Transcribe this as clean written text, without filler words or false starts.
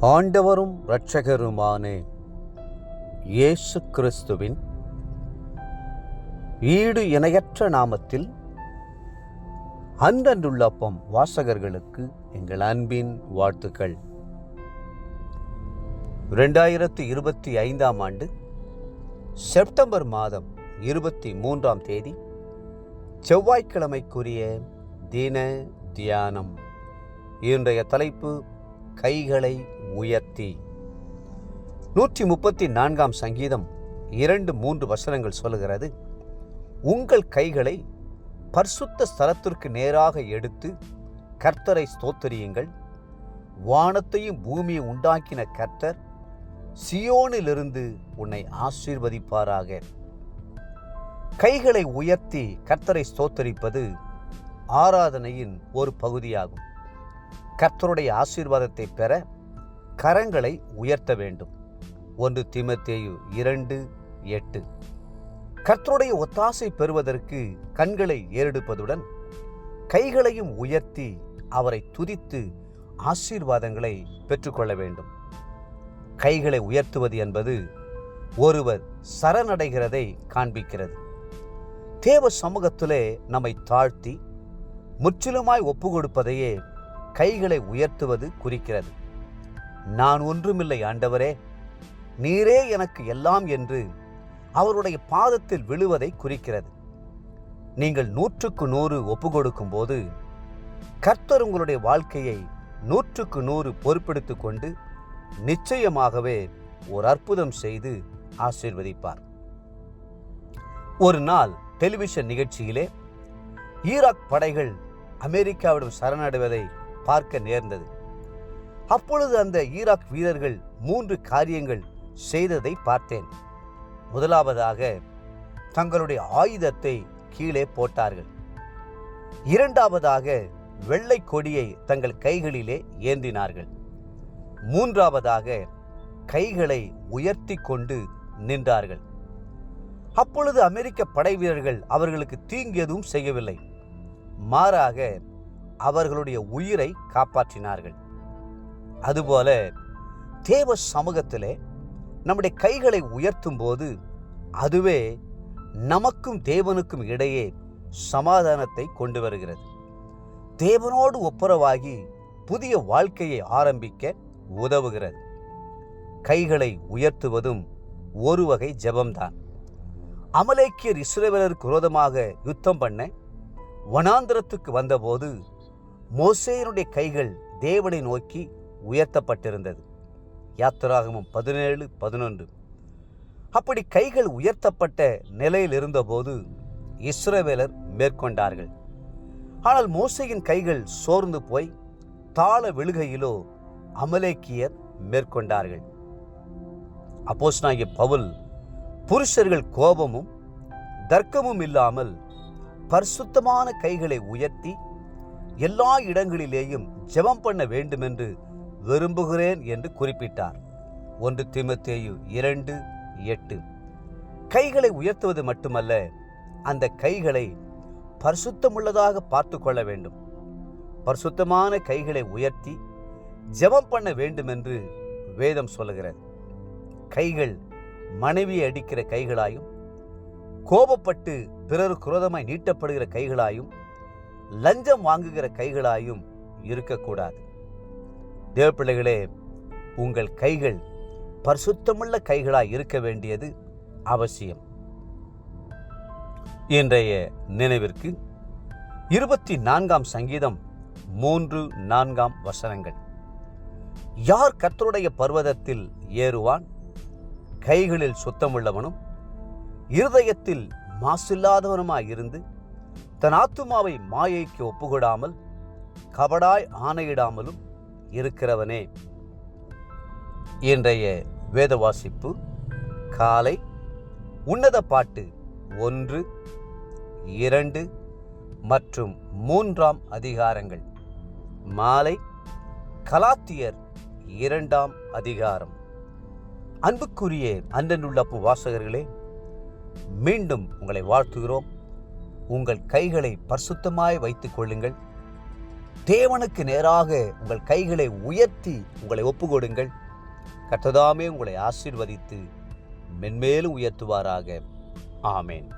ஆண்டவரும் இரட்சகருமான இயேசு கிறிஸ்துவின் ஈடு இணையற்ற நாமத்தில் அன்றன்றுள்ளப்பம் வாசகர்களுக்கு எங்கள் அன்பின் வாழ்த்துக்கள். 2025 ஆண்டு செப்டம்பர் மாதம் 23ஆம் தேதி செவ்வாய்க்கிழமைக்குரிய தின தியானம். இன்றைய தலைப்பு கைகளை உயர்த்தி. 134ஆம் சங்கீதம் 2-3 வசனங்கள் சொல்லுகிறது, உங்கள் கைகளை பரிசுத்த ஸ்தலத்திற்கு நேராக எடுத்து கர்த்தரை ஸ்தோத்திரியுங்கள். வானத்தையும் பூமியை உண்டாக்கின கர்த்தர் சியோனிலிருந்து உன்னை ஆசீர்வதிப்பாராக. கைகளை உயர்த்தி கர்த்தரை ஸ்தோத்தரிப்பது ஆராதனையின் ஒரு பகுதியாகும். கர்த்தருடைய ஆசீர்வாதத்தை பெற கரங்களை உயர்த்த வேண்டும். 1 தீமோத்தேயு 2:8. கர்த்தருடைய ஒத்தாசை பெறுவதற்கு கண்களை ஏறெடுப்பதுடன் கைகளையும் உயர்த்தி அவரை துதித்து ஆசீர்வாதங்களை பெற்றுக்கொள்ள வேண்டும். கைகளை உயர்த்துவது என்பது ஒருவர் சரணடைகிறதை காண்பிக்கிறது. தேவ சமூகத்திலே நம்மை தாழ்த்தி முற்றிலுமாய் ஒப்பு கொடுப்பதையே கைகளை உயர்த்துவது குறிக்கிறது. நான் ஒன்றுமில்லை ஆண்டவரே, நீரே எனக்கு எல்லாம் என்று அவருடைய பாதத்தில் விழுவதை குறிக்கிறது. நீங்கள் 100க்கு 100 ஒப்பு கொடுக்கும் போது கர்த்தர் உங்களுடைய வாழ்க்கையை 100க்கு 100 பொறுப்பெடுத்து கொண்டு நிச்சயமாகவே ஒரு அற்புதம் செய்து ஆசீர்வதிப்பார். ஒரு நாள் டெலிவிஷன் நிகழ்ச்சியிலே ஈராக் படைகள் அமெரிக்காவிடம் சரணடைவதை பார்க்க நேர்ந்தது. அப்பொழுது அந்த ஈராக் வீரர்கள் 3 காரியங்கள் செய்ததை பார்த்தேன். முதலாவதாக, தங்களுடைய ஆயுதத்தை கீழே போட்டார்கள். இரண்டாவதாக, வெள்ளை கொடியை தங்கள் கைகளிலே ஏந்தினார்கள். மூன்றாவதாக, கைகளை உயர்த்தி கொண்டு நின்றார்கள். அப்பொழுது அமெரிக்க படை வீரர்கள் அவர்களுக்கு தீங்கு எதுவும் செய்யவில்லை, மாறாக அவர்களுடைய உயிரை காப்பாற்றினார்கள். அதுபோல தேவ சமூகத்திலே நம்முடைய கைகளை உயர்த்தும் போது அதுவே நமக்கும் தேவனுக்கும் இடையே சமாதானத்தை கொண்டு வருகிறது. தேவனோடு ஒப்புரவாகி புதிய வாழ்க்கையை ஆரம்பிக்க உதவுகிறது. கைகளை உயர்த்துவதும் ஒரு வகை ஜெபம்தான். அமலேக்கியர் இஸ்ரவேலருக்கு விரோதமாக யுத்தம் பண்ண வனாந்திரத்துக்கு வந்தபோது மோசேயினுடைய கைகள் தேவனை நோக்கி உயர்த்தப்பட்டிருந்தது. யாத்திராகமம் 17:11. அப்படி கைகள் உயர்த்தப்பட்ட நிலையில் இருந்தபோது இஸ்ரவேலர் மேற்கொண்டார்கள். ஆனால் மோசேயின் கைகள் சோர்ந்து போய் தாழ விழுகையிலோ அமலேக்கியர் மேற்கொண்டார்கள். அப்போஸ்தலனாகிய பவுல் புருஷர்கள் கோபமும் தர்க்கமும் இல்லாமல் பரிசுத்தமான கைகளை உயர்த்தி எல்லா இடங்களிலேயும் ஜெபம் பண்ண வேண்டுமென்று விரும்புகிறேன் என்று குறிப்பிட்டார். 1 தீமோத்தேயு 2:8. கைகளை உயர்த்துவது மட்டுமல்ல, அந்த கைகளை பரிசுத்தமுள்ளதாக பார்த்து கொள்ள வேண்டும். பரிசுத்தமான கைகளை உயர்த்தி ஜெபம் பண்ண வேண்டும் என்று வேதம் சொல்லுகிறது. கைகள் மனைவியை அடிக்கிற கைகளாயும், கோபப்பட்டு பிறருக்கு விரோதமாய் நீட்டப்படுகிற கைகளாயும், லஞ்சம் வாங்குகிற கைகளாயும் இருக்கக்கூடாது. தேவ பிள்ளைகளே, உங்கள் கைகள் பரிசுத்தமுள்ள கைகளாய் இருக்க வேண்டியது அவசியம். இன்றைய நினைவிற்கு 24ஆம் சங்கீதம் 3-4 வசனங்கள். யார் கர்த்தருடைய பர்வதத்தில் ஏறுவான்? கைகளில் சுத்தமுள்ளவனும் இருதயத்தில் மாசில்லாதவனுமாயிருந்து தன் ஆத்துமாவை மாயைக்கு ஒப்புக்கொடாமல் கபடாய் ஆணையிடாமலும் இருக்கிறவனே. இன்றைய வேத வாசிப்பு காலை உன்னத பாட்டு 1, 2 மற்றும் 3ஆம் அதிகாரங்கள். மாலை கலாத்தியர் 2ஆம் அதிகாரம். அன்புக்குரிய அன்றன்றுள்ளப்பம் வாசகர்களே, மீண்டும் உங்களை வாழ்த்துகிறோம். உங்கள் கைகளை பரிசுத்தமாய் வைத்துக் கொள்ளுங்கள். தேவனுக்கு நேராக உங்கள் கைகளை உயர்த்தி உங்களை ஒப்புக்கொடுங்கள். கர்த்தர் உங்களை ஆசீர்வதித்து மென்மேலும் உயர்த்துவாராக. ஆமேன்.